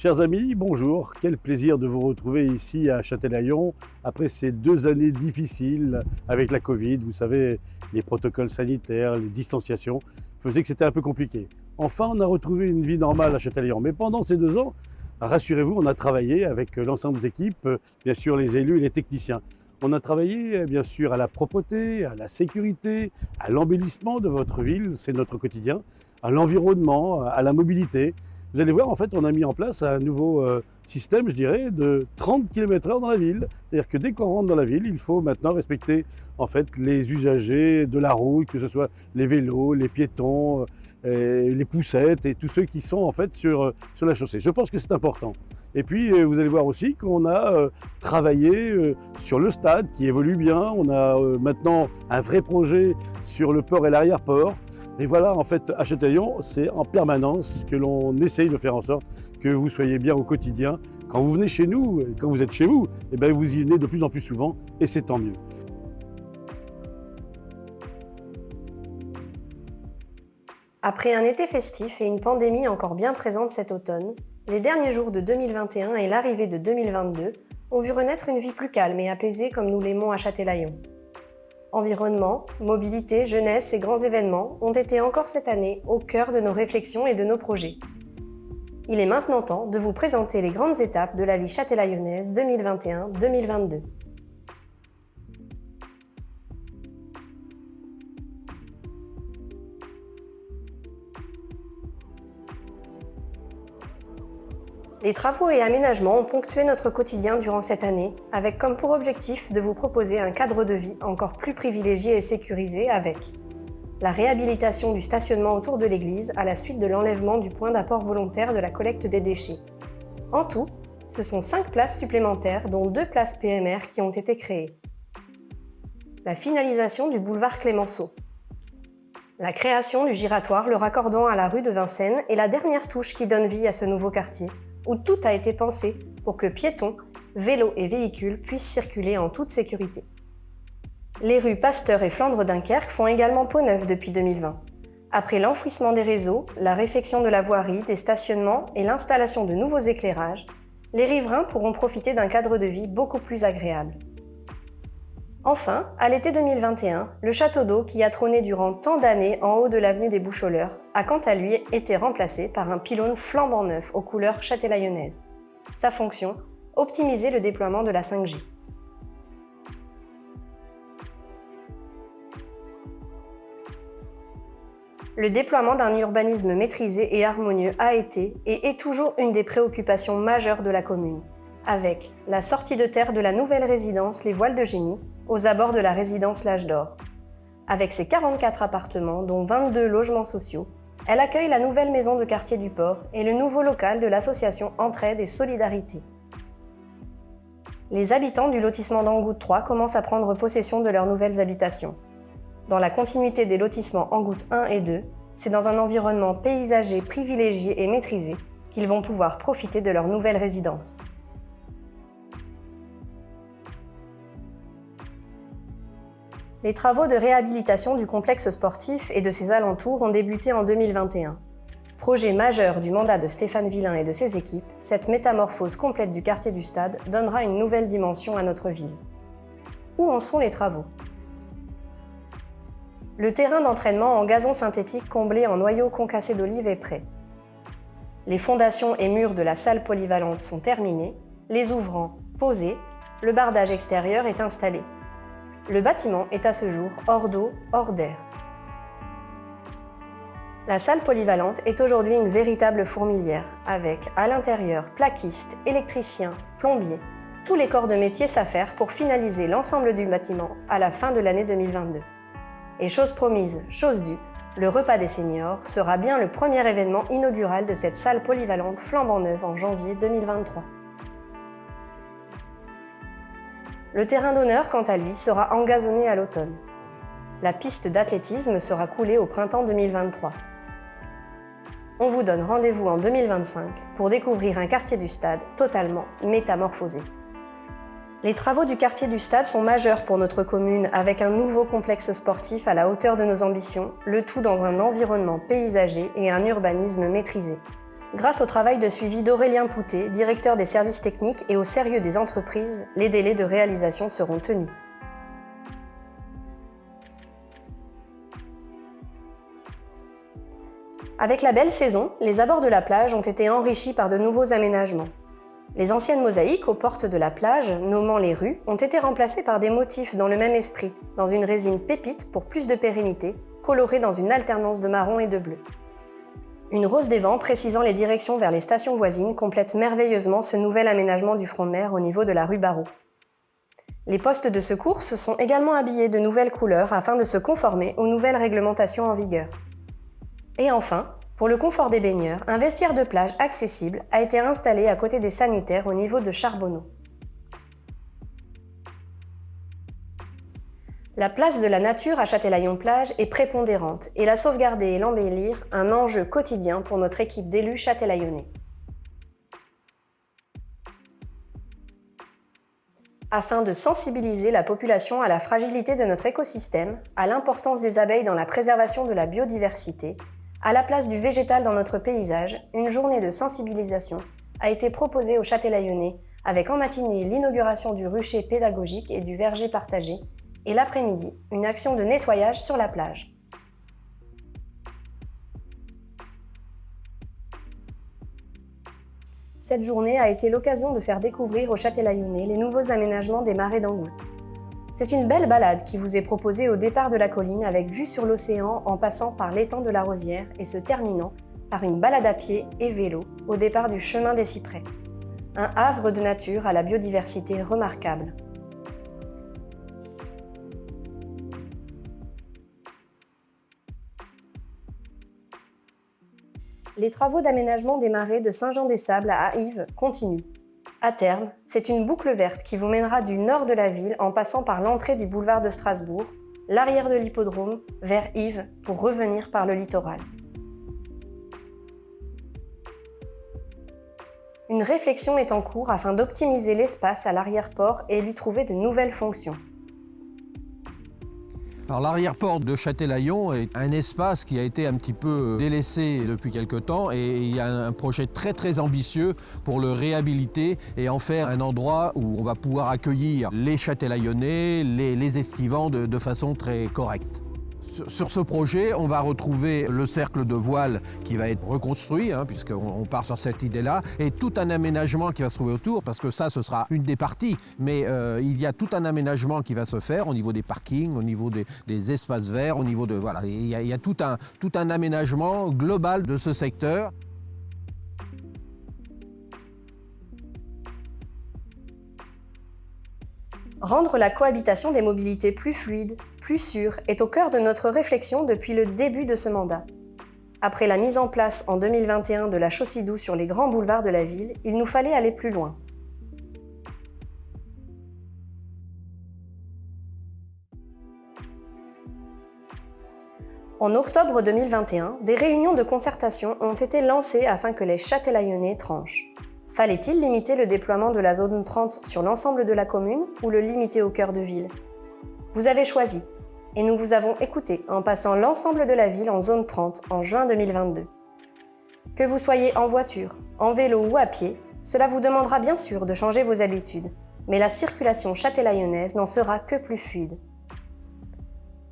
Chers amis, bonjour. Quel plaisir de vous retrouver ici à Châtelaillon après ces 2 années difficiles avec la Covid. Vous savez, les protocoles sanitaires, les distanciations faisaient que c'était un peu compliqué. Enfin, on a retrouvé une vie normale à Châtelaillon. Mais pendant ces 2 ans, rassurez-vous, on a travaillé avec l'ensemble des équipes, bien sûr les élus et les techniciens. On a travaillé bien sûr à la propreté, à la sécurité, à l'embellissement de votre ville, c'est notre quotidien, à l'environnement, à la mobilité. Vous allez voir, en fait, on a mis en place un nouveau système, je dirais, de 30 km/h dans la ville. C'est-à-dire que dès qu'on rentre dans la ville, il faut maintenant respecter en fait les usagers de la route, que ce soit les vélos, les piétons, les poussettes et tous ceux qui sont en fait sur la chaussée. Je pense que c'est important. Et puis, vous allez voir aussi qu'on a travaillé sur le stade qui évolue bien. On a maintenant un vrai projet sur le port et l'arrière-port. Et voilà, en fait, à Châtelaillon, c'est en permanence que l'on essaye de faire en sorte que vous soyez bien au quotidien. Quand vous venez chez nous, quand vous êtes chez vous, eh bien, vous y venez de plus en plus souvent et c'est tant mieux. Après un été festif et une pandémie encore bien présente cet automne, les derniers jours de 2021 et l'arrivée de 2022 ont vu renaître une vie plus calme et apaisée comme nous l'aimons à Châtelaillon. Environnement, mobilité, jeunesse et grands événements ont été encore cette année au cœur de nos réflexions et de nos projets. Il est maintenant temps de vous présenter les grandes étapes de la vie châtelaillonnaise 2021-2022. Les travaux et aménagements ont ponctué notre quotidien durant cette année, avec comme pour objectif de vous proposer un cadre de vie encore plus privilégié et sécurisé avec la réhabilitation du stationnement autour de l'église à la suite de l'enlèvement du point d'apport volontaire de la collecte des déchets. En tout, ce sont 5 places supplémentaires, dont 2 places PMR qui ont été créées. La finalisation du boulevard Clémenceau. La création du giratoire le raccordant à la rue de Vincennes est la dernière touche qui donne vie à ce nouveau quartier, où tout a été pensé pour que piétons, vélos et véhicules puissent circuler en toute sécurité. Les rues Pasteur et Flandre-Dunkerque font également peau neuve depuis 2020. Après l'enfouissement des réseaux, la réfection de la voirie, des stationnements et l'installation de nouveaux éclairages, les riverains pourront profiter d'un cadre de vie beaucoup plus agréable. Enfin, à l'été 2021, le château d'eau qui a trôné durant tant d'années en haut de l'avenue des Boucholeurs a quant à lui été remplacé par un pylône flambant neuf aux couleurs châtelaillonnaises. Sa fonction, optimiser le déploiement de la 5G. Le déploiement d'un urbanisme maîtrisé et harmonieux a été et est toujours une des préoccupations majeures de la commune, avec la sortie de terre de la nouvelle résidence Les Voiles de Génie, aux abords de la résidence L'Âge d'Or. Avec ses 44 appartements, dont 22 logements sociaux, elle accueille la nouvelle maison de quartier du Port et le nouveau local de l'association Entraide et Solidarité. Les habitants du lotissement d'Angout 3 commencent à prendre possession de leurs nouvelles habitations. Dans la continuité des lotissements Angout 1 et 2, c'est dans un environnement paysager privilégié et maîtrisé qu'ils vont pouvoir profiter de leur nouvelle résidence. Les travaux de réhabilitation du complexe sportif et de ses alentours ont débuté en 2021. Projet majeur du mandat de Stéphane Villain et de ses équipes, cette métamorphose complète du quartier du Stade donnera une nouvelle dimension à notre ville. Où en sont les travaux ? Le terrain d'entraînement en gazon synthétique comblé en noyaux concassés d'olive est prêt. Les fondations et murs de la salle polyvalente sont terminés, les ouvrants posés, le bardage extérieur est installé. Le bâtiment est à ce jour hors d'eau, hors d'air. La salle polyvalente est aujourd'hui une véritable fourmilière, avec, à l'intérieur, plaquistes, électriciens, plombiers. Tous les corps de métier s'affairent pour finaliser l'ensemble du bâtiment à la fin de l'année 2022. Et chose promise, chose due, le repas des seniors sera bien le premier événement inaugural de cette salle polyvalente flambant neuve en janvier 2023. Le terrain d'honneur, quant à lui, sera engazonné à l'automne. La piste d'athlétisme sera coulée au printemps 2023. On vous donne rendez-vous en 2025 pour découvrir un quartier du Stade totalement métamorphosé. Les travaux du quartier du Stade sont majeurs pour notre commune avec un nouveau complexe sportif à la hauteur de nos ambitions, le tout dans un environnement paysager et un urbanisme maîtrisé. Grâce au travail de suivi d'Aurélien Poutet, directeur des services techniques, et au sérieux des entreprises, les délais de réalisation seront tenus. Avec la belle saison, les abords de la plage ont été enrichis par de nouveaux aménagements. Les anciennes mosaïques aux portes de la plage, nommant les rues, ont été remplacées par des motifs dans le même esprit, dans une résine pépite pour plus de pérennité, colorée dans une alternance de marron et de bleu. Une rose des vents précisant les directions vers les stations voisines complète merveilleusement ce nouvel aménagement du front de mer au niveau de la rue Barrault. Les postes de secours se sont également habillés de nouvelles couleurs afin de se conformer aux nouvelles réglementations en vigueur. Et enfin, pour le confort des baigneurs, un vestiaire de plage accessible a été installé à côté des sanitaires au niveau de Charbonneau. La place de la nature à Châtelaillon-Plage est prépondérante et la sauvegarder et l'embellir un enjeu quotidien pour notre équipe d'élus châtelaillonnais. Afin de sensibiliser la population à la fragilité de notre écosystème, à l'importance des abeilles dans la préservation de la biodiversité, à la place du végétal dans notre paysage, une journée de sensibilisation a été proposée aux Châtelaillonnais avec en matinée l'inauguration du rucher pédagogique et du verger partagé et l'après-midi, une action de nettoyage sur la plage. Cette journée a été l'occasion de faire découvrir aux Châtelaillonnais les nouveaux aménagements des marais d'Angoute. C'est une belle balade qui vous est proposée au départ de la colline avec vue sur l'océan en passant par l'étang de la Rosière et se terminant par une balade à pied et vélo au départ du chemin des Cyprès. Un havre de nature à la biodiversité remarquable. Les travaux d'aménagement des marais de Saint-Jean-des-Sables à Yves continuent. À terme, c'est une boucle verte qui vous mènera du nord de la ville en passant par l'entrée du boulevard de Strasbourg, l'arrière de l'hippodrome, vers Yves pour revenir par le littoral. Une réflexion est en cours afin d'optimiser l'espace à l'arrière-port et lui trouver de nouvelles fonctions. Alors l'arrière-port de Châtelaillon est un espace qui a été un petit peu délaissé depuis quelque temps et il y a un projet très ambitieux pour le réhabiliter et en faire un endroit où on va pouvoir accueillir les Châtelaillonnais, les estivants de façon très correcte. Sur ce projet, on va retrouver le cercle de voile qui va être reconstruit, puisqu'on part sur cette idée-là, et tout un aménagement qui va se trouver autour, parce que ça, ce sera une des parties, mais il y a tout un aménagement qui va se faire au niveau des parkings, au niveau des espaces verts, au niveau de... Voilà, il y a tout un aménagement global de ce secteur. Rendre la cohabitation des mobilités plus fluide, plus sûre, est au cœur de notre réflexion depuis le début de ce mandat. Après la mise en place en 2021 de la chaussée douce sur les grands boulevards de la ville, il nous fallait aller plus loin. En octobre 2021, des réunions de concertation ont été lancées afin que les Châtelaillonnais tranchent. Fallait-il limiter le déploiement de la zone 30 sur l'ensemble de la commune ou le limiter au cœur de ville? Vous avez choisi, et nous vous avons écouté en passant l'ensemble de la ville en zone 30 en juin 2022. Que vous soyez en voiture, en vélo ou à pied, cela vous demandera bien sûr de changer vos habitudes, mais la circulation châtelaillonnaise n'en sera que plus fluide.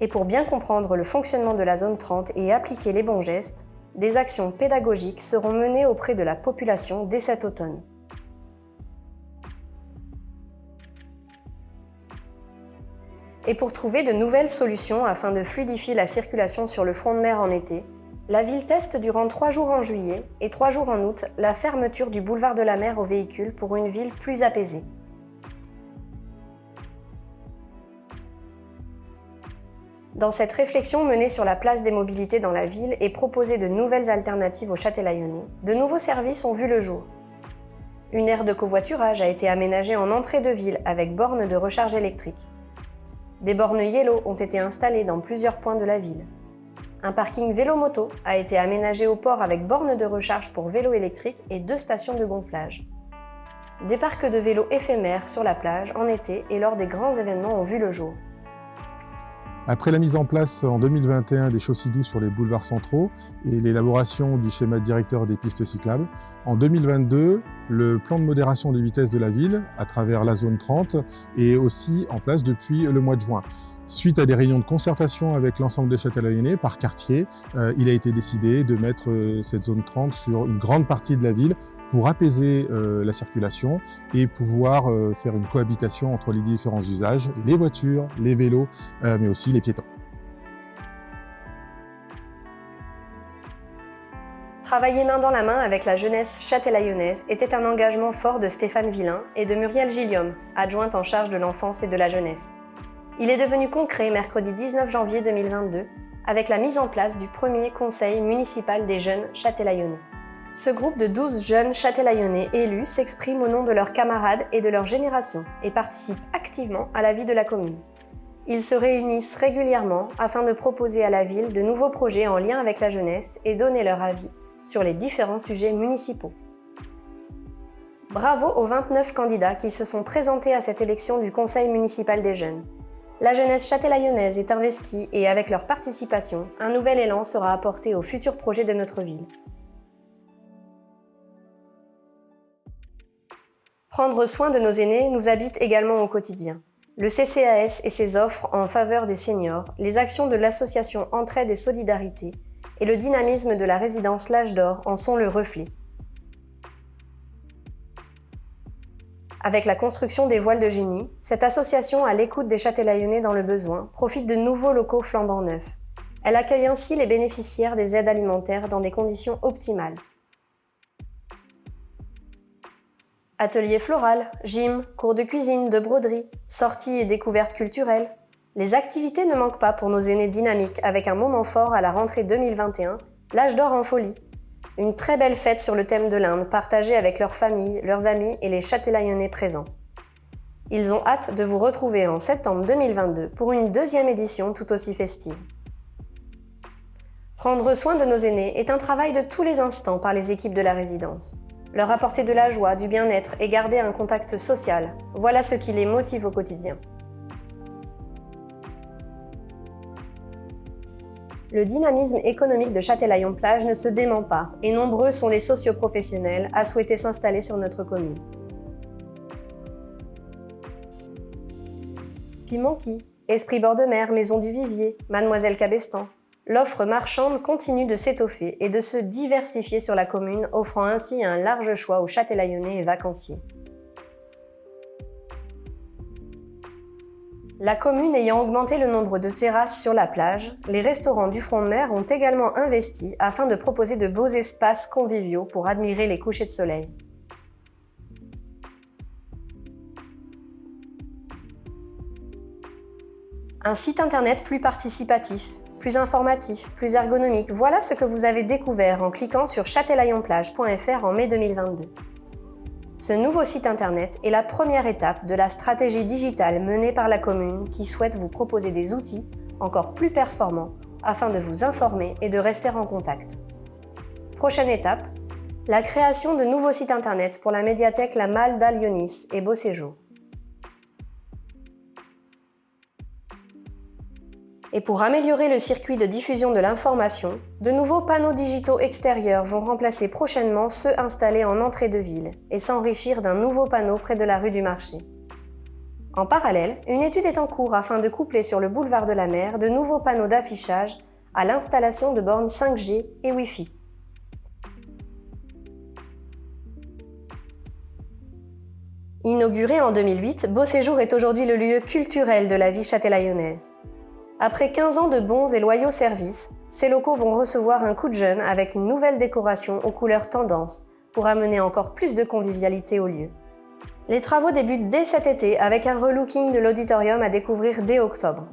Et pour bien comprendre le fonctionnement de la zone 30 et appliquer les bons gestes, des actions pédagogiques seront menées auprès de la population dès cet automne. Et pour trouver de nouvelles solutions afin de fluidifier la circulation sur le front de mer en été, la ville teste durant 3 jours en juillet et 3 jours en août la fermeture du boulevard de la Mer aux véhicules pour une ville plus apaisée. Dans cette réflexion menée sur la place des mobilités dans la ville et proposer de nouvelles alternatives aux Châtelaillonnais, de nouveaux services ont vu le jour. Une aire de covoiturage a été aménagée en entrée de ville avec bornes de recharge électrique. Des bornes Yellow ont été installées dans plusieurs points de la ville. Un parking vélo-moto a été aménagé au port avec bornes de recharge pour vélos électriques et 2 stations de gonflage. Des parcs de vélos éphémères sur la plage en été et lors des grands événements ont vu le jour. Après la mise en place en 2021 des chaussées douces sur les boulevards centraux et l'élaboration du schéma directeur des pistes cyclables, en 2022, le plan de modération des vitesses de la ville, à travers la zone 30, est aussi en place depuis le mois de juin. Suite à des réunions de concertation avec l'ensemble des Châtelaillonnais par quartier, il a été décidé de mettre cette zone 30 sur une grande partie de la ville pour apaiser la circulation et pouvoir faire une cohabitation entre les différents usages, les voitures, les vélos, mais aussi les piétons. Travailler main dans la main avec la jeunesse châtelaillonnaise était un engagement fort de Stéphane Villain et de Muriel Gilliom, adjointe en charge de l'enfance et de la jeunesse. Il est devenu concret mercredi 19 janvier 2022 avec la mise en place du premier conseil municipal des jeunes châtelaillonnais. Ce groupe de 12 jeunes châtelaillonnais élus s'exprime au nom de leurs camarades et de leur génération et participe activement à la vie de la commune. Ils se réunissent régulièrement afin de proposer à la ville de nouveaux projets en lien avec la jeunesse et donner leur avis sur les différents sujets municipaux. Bravo aux 29 candidats qui se sont présentés à cette élection du Conseil municipal des jeunes. La jeunesse châtelaillonnaise est investie et avec leur participation, un nouvel élan sera apporté aux futurs projets de notre ville. Prendre soin de nos aînés nous habite également au quotidien. Le CCAS et ses offres en faveur des seniors, les actions de l'association Entraide et Solidarité et le dynamisme de la résidence L'Âge d'Or en sont le reflet. Avec la construction des voiles de génie, cette association à l'écoute des Châtelaillonnais dans le besoin profite de nouveaux locaux flambant neufs. Elle accueille ainsi les bénéficiaires des aides alimentaires dans des conditions optimales. Ateliers floral, gym, cours de cuisine, de broderie, sorties et découvertes culturelles. Les activités ne manquent pas pour nos aînés dynamiques avec un moment fort à la rentrée 2021, l'Âge d'Or en folie. Une très belle fête sur le thème de l'Inde partagée avec leurs familles, leurs amis et les Châtelaillonnais présents. Ils ont hâte de vous retrouver en septembre 2022 pour une deuxième édition tout aussi festive. Prendre soin de nos aînés est un travail de tous les instants par les équipes de la résidence. Leur apporter de la joie, du bien-être et garder un contact social, voilà ce qui les motive au quotidien. Le dynamisme économique de Châtelaillon-Plage ne se dément pas et nombreux sont les socioprofessionnels à souhaiter s'installer sur notre commune. Pimonki, Esprit Bord de Mer, Maison du Vivier, Mademoiselle Cabestan. L'offre marchande continue de s'étoffer et de se diversifier sur la commune, offrant ainsi un large choix aux Châtelaillonnais et vacanciers. La commune ayant augmenté le nombre de terrasses sur la plage, les restaurants du front de mer ont également investi afin de proposer de beaux espaces conviviaux pour admirer les couchers de soleil. Un site internet plus participatif, plus informatif, plus ergonomique, voilà ce que vous avez découvert en cliquant sur châtelaillonplage.fr en mai 2022. Ce nouveau site internet est la première étape de la stratégie digitale menée par la commune qui souhaite vous proposer des outils encore plus performants afin de vous informer et de rester en contact. Prochaine étape, la création de nouveaux sites internet pour la médiathèque La Malle d'Alionis et Beau Séjour. Et pour améliorer le circuit de diffusion de l'information, de nouveaux panneaux digitaux extérieurs vont remplacer prochainement ceux installés en entrée de ville et s'enrichir d'un nouveau panneau près de la rue du Marché. En parallèle, une étude est en cours afin de coupler sur le boulevard de la Mer de nouveaux panneaux d'affichage à l'installation de bornes 5G et Wi-Fi. Inauguré en 2008, Beau Séjour est aujourd'hui le lieu culturel de la vie châtelaillonnaise. Après 15 ans de bons et loyaux services, ces locaux vont recevoir un coup de jeune avec une nouvelle décoration aux couleurs tendance pour amener encore plus de convivialité au lieu. Les travaux débutent dès cet été avec un relooking de l'auditorium à découvrir dès octobre.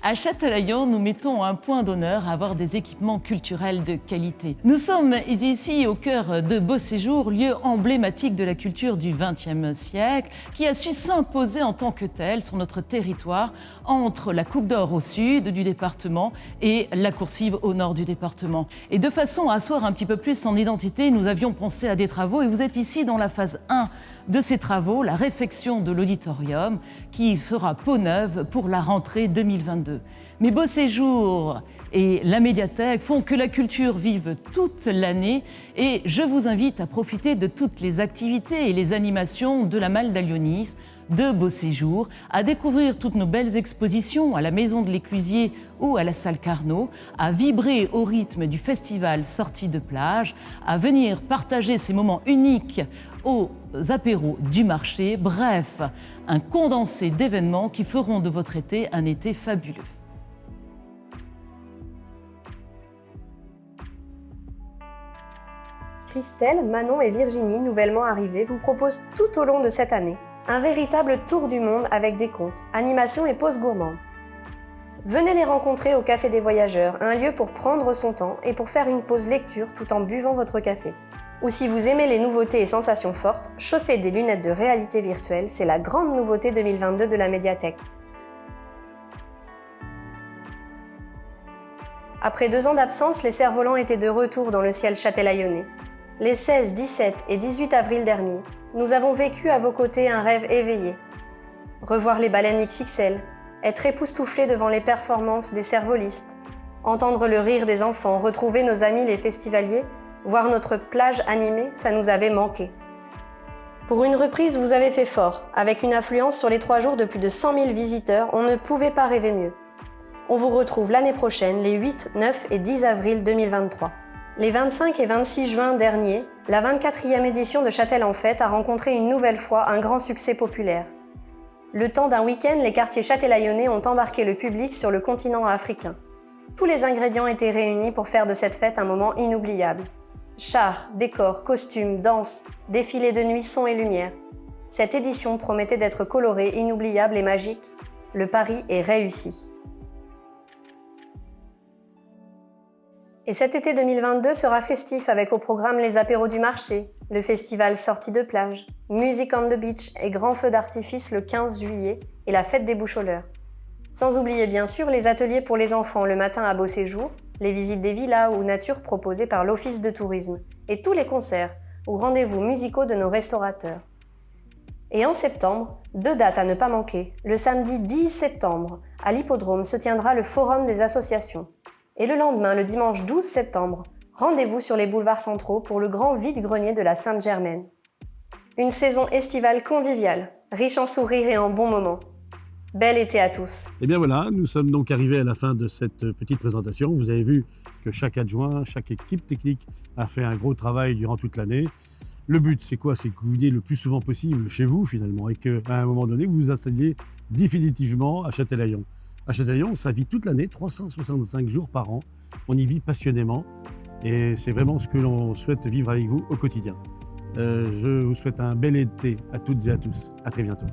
À Châtelaillon, nous mettons un point d'honneur à avoir des équipements culturels de qualité. Nous sommes ici au cœur de Beau Séjour, lieu emblématique de la culture du XXe siècle, qui a su s'imposer en tant que tel sur notre territoire, entre la Coupe d'Or au sud du département et la Coursive au nord du département. Et de façon à asseoir un petit peu plus son identité, nous avions pensé à des travaux et vous êtes ici dans la phase 1 de ces travaux la réfection de l'auditorium qui fera peau neuve pour la rentrée 2022. Mais Beau Séjour et la médiathèque font que la culture vive toute l'année et je vous invite à profiter de toutes les activités et les animations de la Malle d'Alionis, de Beau Séjour, à découvrir toutes nos belles expositions à la Maison de l'Éclusier ou à la Salle Carnot, à vibrer au rythme du festival Sortie de plage, à venir partager ces moments uniques aux apéros du marché, bref, un condensé d'événements qui feront de votre été un été fabuleux. Christelle, Manon et Virginie, nouvellement arrivées, vous proposent tout au long de cette année un véritable tour du monde avec des contes, animations et pauses gourmandes. Venez les rencontrer au Café des Voyageurs, un lieu pour prendre son temps et pour faire une pause lecture tout en buvant votre café. Ou si vous aimez les nouveautés et sensations fortes, chaussez des lunettes de réalité virtuelle, c'est la grande nouveauté 2022 de la médiathèque. Après 2 ans d'absence, les cerfs-volants étaient de retour dans le ciel châtelaillonnais. Les 16, 17 et 18 avril derniers, nous avons vécu à vos côtés un rêve éveillé. Revoir les baleines XXL, être époustouflés devant les performances des cervolistes, entendre le rire des enfants, retrouver nos amis les festivaliers, voir notre plage animée, ça nous avait manqué. Pour une reprise, vous avez fait fort. Avec une affluence sur les 3 jours de plus de 100 000 visiteurs, on ne pouvait pas rêver mieux. On vous retrouve l'année prochaine, les 8, 9 et 10 avril 2023. Les 25 et 26 juin derniers, la 24e édition de Châtel en Fête a rencontré une nouvelle fois un grand succès populaire. Le temps d'un week-end, les quartiers châtelaillonnais ont embarqué le public sur le continent africain. Tous les ingrédients étaient réunis pour faire de cette fête un moment inoubliable. Chars, décors, costumes, danses, défilés de nuit, sons et lumière. Cette édition promettait d'être colorée, inoubliable et magique. Le pari est réussi. Et cet été 2022 sera festif avec au programme les apéros du marché, le festival Sortie de plage, Music on the Beach et grand feu d'artifice le 15 juillet et la fête des boucholeurs. Sans oublier bien sûr les ateliers pour les enfants le matin à Beau Séjour, les visites des villas ou nature proposées par l'Office de tourisme et tous les concerts ou rendez-vous musicaux de nos restaurateurs. Et en septembre, 2 dates à ne pas manquer. Le samedi 10 septembre, à l'Hippodrome se tiendra le Forum des associations. Et le lendemain, le dimanche 12 septembre, rendez-vous sur les boulevards centraux pour le grand vide-grenier de la Sainte-Germaine. Une saison estivale conviviale, riche en sourires et en bons moments. Bel été à tous. Et bien voilà, nous sommes donc arrivés à la fin de cette petite présentation. Vous avez vu que chaque adjoint, chaque équipe technique a fait un gros travail durant toute l'année. Le but, c'est quoi? C'est que vous veniez le plus souvent possible chez vous finalement et qu'à un moment donné, vous vous installiez définitivement à Châtelaillon. À Châtelaillon, ça vit toute l'année, 365 jours par an. On y vit passionnément et c'est vraiment ce que l'on souhaite vivre avec vous au quotidien. Je vous souhaite un bel été à toutes et à tous. À très bientôt.